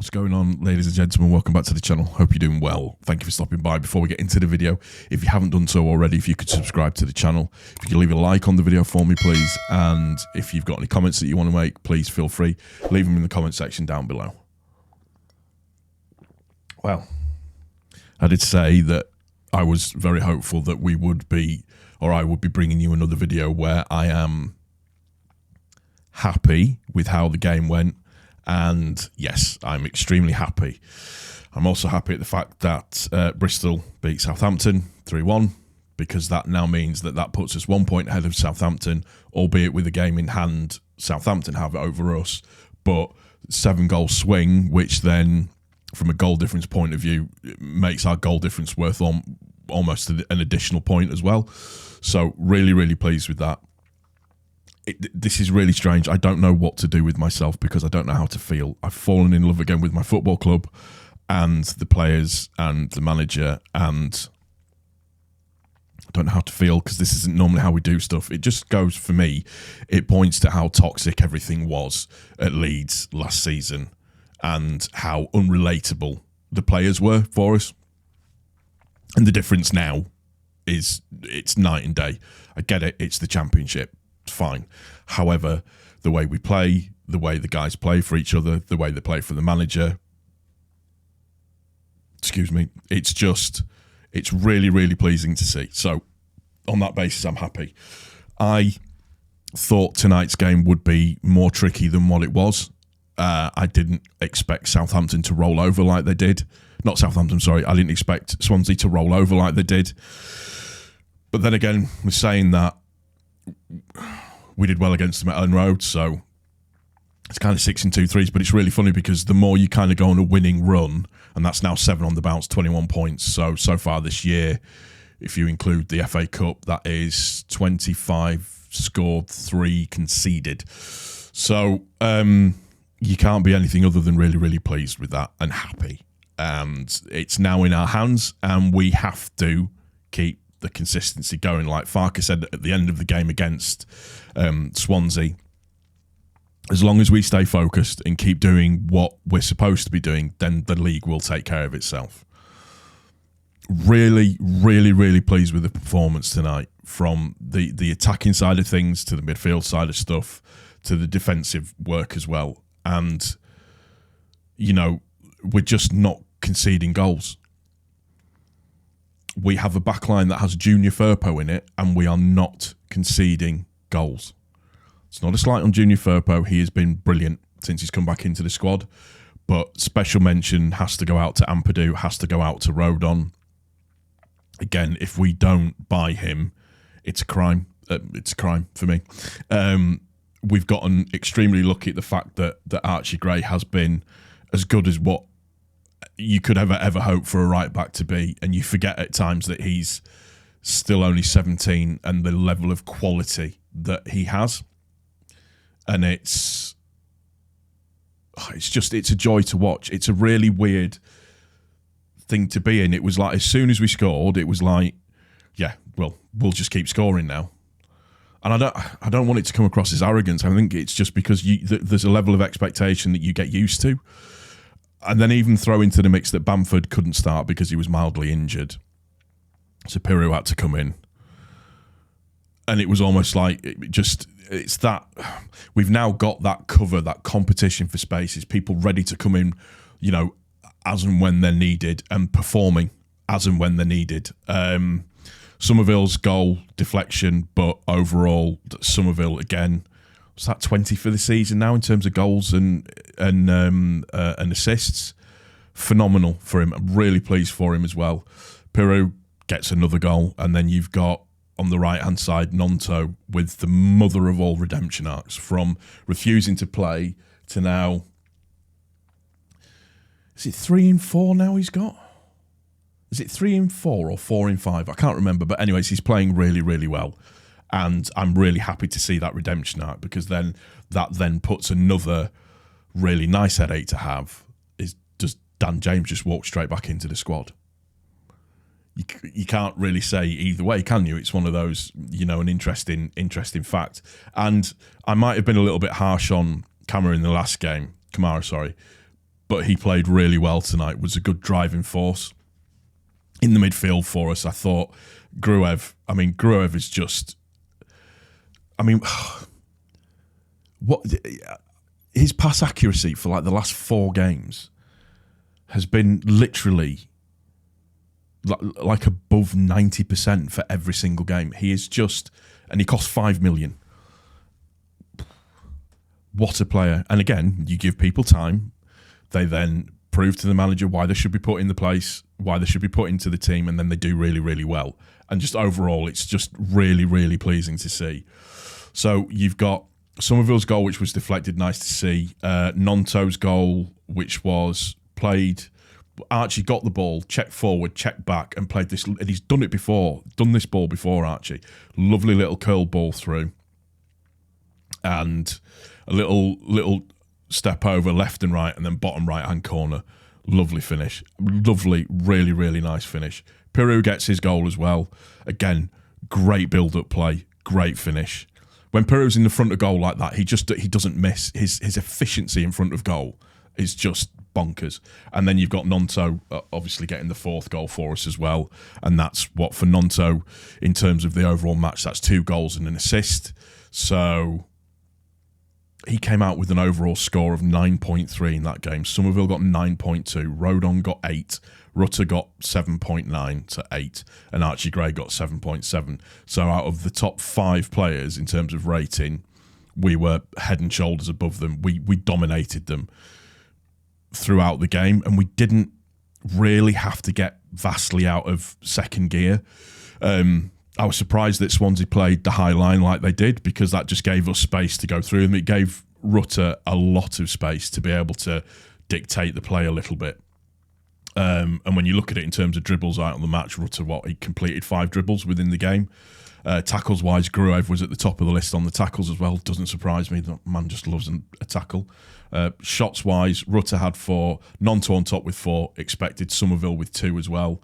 What's going on, ladies and gentlemen? Welcome back to the channel. Hope you're doing well. Thank you for stopping by. Before we get into the video, if you haven't done so already, if you could subscribe to the channel, if you could leave a like on the video for me, please. And if you've got any comments that you want to make, please feel free. Leave them in the comment section down below. Well, I did say that I was very hopeful that we would be, or I would be bringing you another video where I am happy with how the game went. And yes, I'm extremely happy. I'm also happy at the fact that Bristol beat Southampton 3-1, because that now means that puts us 1 point ahead of Southampton, albeit with a game in hand. Southampton have it over us, but 7-goal swing, which then, from a goal difference point of view, makes our goal difference worth almost an additional point as well. So really, really pleased with that. This is really strange. I don't know what to do with myself because I don't know how to feel. I've fallen in love again with my football club and the players and the manager, and I don't know how to feel because this isn't normally how we do stuff. It just goes, for me, it points to how toxic everything was at Leeds last season and how unrelatable the players were for us. And the difference now is it's night and day. I get it. It's the Championship. Fine. However, the way we play, the way the guys play for each other, the way they play for the manager, it's really, really pleasing to see. So on that basis, I'm happy. I thought tonight's game would be more tricky than what it was. I didn't expect Southampton to roll over like they did. Not Southampton, sorry. I didn't expect Swansea to roll over like they did. But then again, we're saying that we did well against them at Ellen Road, so it's kind of 6 and 2 threes. But it's really funny because the more you kind of go on a winning run, and that's now 7 on the bounce, 21 points. So far this year, if you include the FA Cup, that is 25 scored, 3 conceded. So you can't be anything other than really, really pleased with that and happy. And it's now in our hands, and we have to keep the consistency going. Like Farker said at the end of the game against Swansea, as long as we stay focused and keep doing what we're supposed to be doing, then the league will take care of itself. Really, really, really pleased with the performance tonight, from the attacking side of things to the midfield side of stuff to the defensive work as well. And, you know, we're just not conceding goals. We have a backline that has Junior Firpo in it, and we are not conceding goals. It's not a slight on Junior Firpo. He has been brilliant since he's come back into the squad. But special mention has to go out to Ampadu, has to go out to Rodon. Again, if we don't buy him, it's a crime. It's a crime for me. We've gotten extremely lucky at the fact that Archie Gray has been as good as what you could ever hope for a right back to be, and you forget at times that he's still only 17 and the level of quality that he has, and it's a joy to watch. It's a really weird thing to be in. It was like, as soon as we scored, it was like, yeah, well, we'll just keep scoring now. And I don't want it to come across as arrogance. I think it's just because there's a level of expectation that you get used to. And then even throw into the mix that Bamford couldn't start because he was mildly injured. So Pirou had to come in. And it was almost like, it's that, we've now got that cover, that competition for spaces, people ready to come in, you know, as and when they're needed, and performing as and when they're needed. Somerville's goal, deflection, but overall, Somerville, again, was that 20 for the season now in terms of goals and assists? Phenomenal for him. I'm really pleased for him as well. Pirou gets another goal, and then you've got on the right hand side Nonto with the mother of all redemption arcs, from refusing to play to now. Is it 3 in 4 now he's got? Is it 3 in 4 or 4 in 5? I can't remember, but anyways, he's playing really, really well. And I'm really happy to see that redemption arc, because then that puts another really nice headache to have, is, does Dan James just walk straight back into the squad? You can't really say either way, can you? It's one of those, you know, an interesting fact. And I might have been a little bit harsh on Kamara in the last game, but he played really well tonight, was a good driving force in the midfield for us. I thought Gruev is just, what his pass accuracy for like the last 4 games has been literally like above 90% for every single game. He is just, and he costs 5 million. What a player. And again, you give people time. They then prove to the manager why they should be put in the place, why they should be put into the team, and then they do really, really well. And just overall, it's just really, really pleasing to see. So you've got Somerville's goal, which was deflected, nice to see. Nonto's goal, which was played. Archie got the ball, checked forward, checked back, and played this. And he's done this ball before, Archie. Lovely little curl ball through. And a little step over left and right, and then bottom right-hand corner. Lovely finish. Lovely, really, really nice finish. Piru gets his goal as well. Again, great build-up play, great finish. When Piru's in the front of goal like that, he doesn't miss. His efficiency in front of goal is just bonkers. And then you've got Nonto obviously getting the 4th goal for us as well. And that's what for Nonto, in terms of the overall match, that's 2 goals and an assist. So he came out with an overall score of 9.3 in that game. Somerville got 9.2. Rodon got 8. Rutter got 7.9 to 8. And Archie Gray got 7.7. So out of the top 5 players in terms of rating, we were head and shoulders above them. We dominated them throughout the game, and we didn't really have to get vastly out of second gear. I was surprised that Swansea played the high line like they did, because that just gave us space to go through them. It gave Rutter a lot of space to be able to dictate the play a little bit. And when you look at it in terms of dribbles out on the match, Rutter, he completed 5 dribbles within the game. Tackles-wise, Gruev was at the top of the list on the tackles as well. Doesn't surprise me. The man just loves a tackle. Shots-wise, Rutter had 4. Nonto on top with 4. Expected Somerville with 2 as well.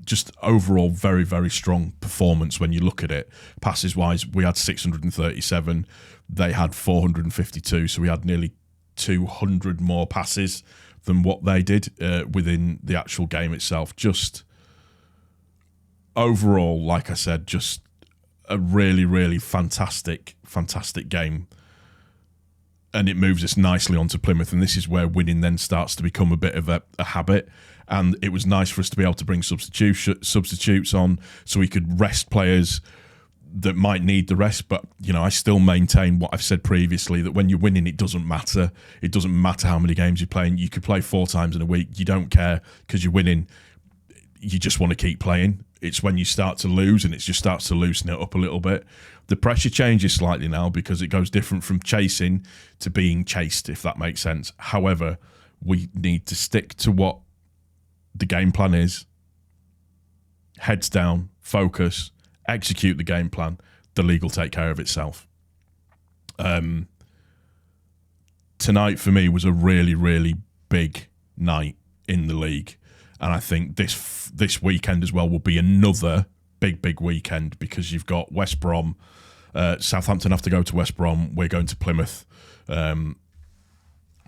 Just overall, very, very strong performance when you look at it. Passes-wise, we had 637. They had 452. So we had nearly 200 more passes than what they did within the actual game itself. Just overall, like I said, just a really, really fantastic game. And it moves us nicely onto Plymouth, and this is where winning then starts to become a bit of a habit. And it was nice for us to be able to bring substitutes on, so we could rest players that might need the rest. But I still maintain what I've said previously, that when you're winning, it doesn't matter. It doesn't matter how many games you're playing. You could play 4 times in a week. You don't care, because you're winning. You just want to keep playing. It's when you start to lose, and it just starts to loosen it up a little bit. The pressure changes slightly now, because it goes different from chasing to being chased, if that makes sense. However, we need to stick to what the game plan is. Heads down, focus, execute the game plan. The league will take care of itself. Tonight, for me, was a really, really big night in the league. And I think this weekend as well will be another big weekend, because you've got West Brom. Southampton have to go to West Brom. We're going to Plymouth.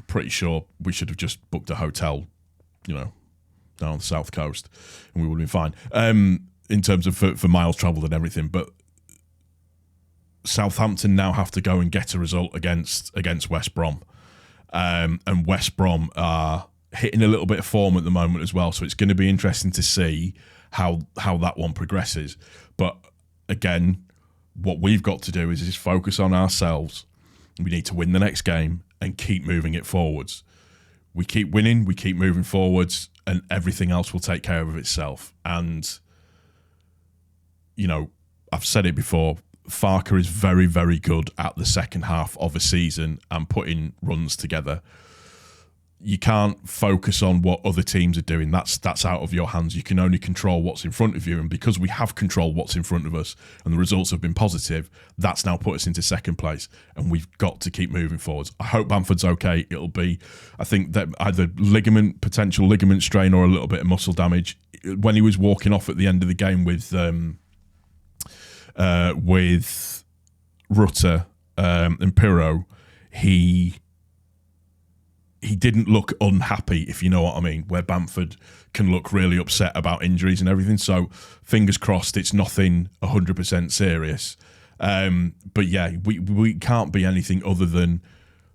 Pretty sure we should have just booked a hotel, down on the south coast, and we would have been fine in terms of for miles travelled and everything. But Southampton now have to go and get a result against West Brom, and West Brom are hitting a little bit of form at the moment as well. So it's going to be interesting to see how that one progresses. But again, what we've got to do is focus on ourselves. We need to win the next game and keep moving it forwards. We keep winning, we keep moving forwards, and everything else will take care of itself. And, I've said it before, Farker is very, very good at the second half of a season and putting runs together. You can't focus on what other teams are doing. That's out of your hands. You can only control what's in front of you. And because we have controlled what's in front of us and the results have been positive, that's now put us into second place. And we've got to keep moving forwards. I hope Bamford's okay. It'll be, I think, that either potential ligament strain or a little bit of muscle damage. When he was walking off at the end of the game with Rutter and Pirro, he he didn't look unhappy, if you know what I mean, where Bamford can look really upset about injuries and everything. So fingers crossed it's nothing 100% serious. But yeah, we can't be anything other than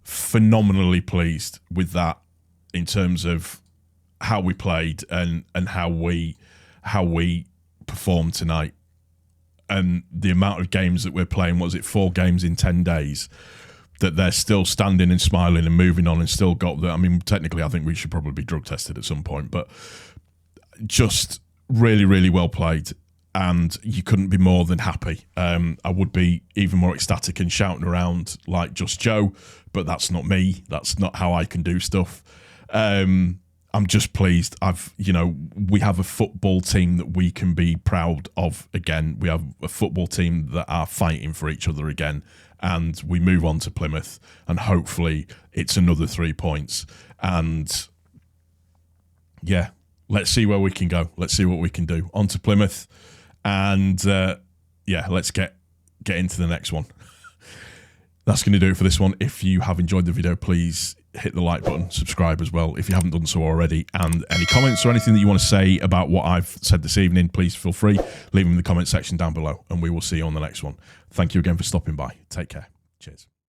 phenomenally pleased with that in terms of how we played and how we performed tonight. And the amount of games that we're playing, was it 4 games in 10 days, that they're still standing and smiling and moving on and still got the, I mean, technically I think we should probably be drug tested at some point, but just really, really well played. And you couldn't be more than happy. I would be even more ecstatic and shouting around like Just Joe, but that's not me. That's not how I can do stuff. I'm just pleased. We have a football team that we can be proud of again. We have a football team that are fighting for each other again, and we move on to Plymouth, and hopefully it's another 3 points. And yeah, let's see where we can go. Let's see what we can do. On to Plymouth, and let's get into the next one. That's going to do it for this one. If you have enjoyed the video, please hit the like button, subscribe as well if you haven't done so already, and any comments or anything that you want to say about what I've said this evening, please feel free, leave them in the comment section down below, and we will see you on the next one. Thank you again for stopping by. Take care. Cheers.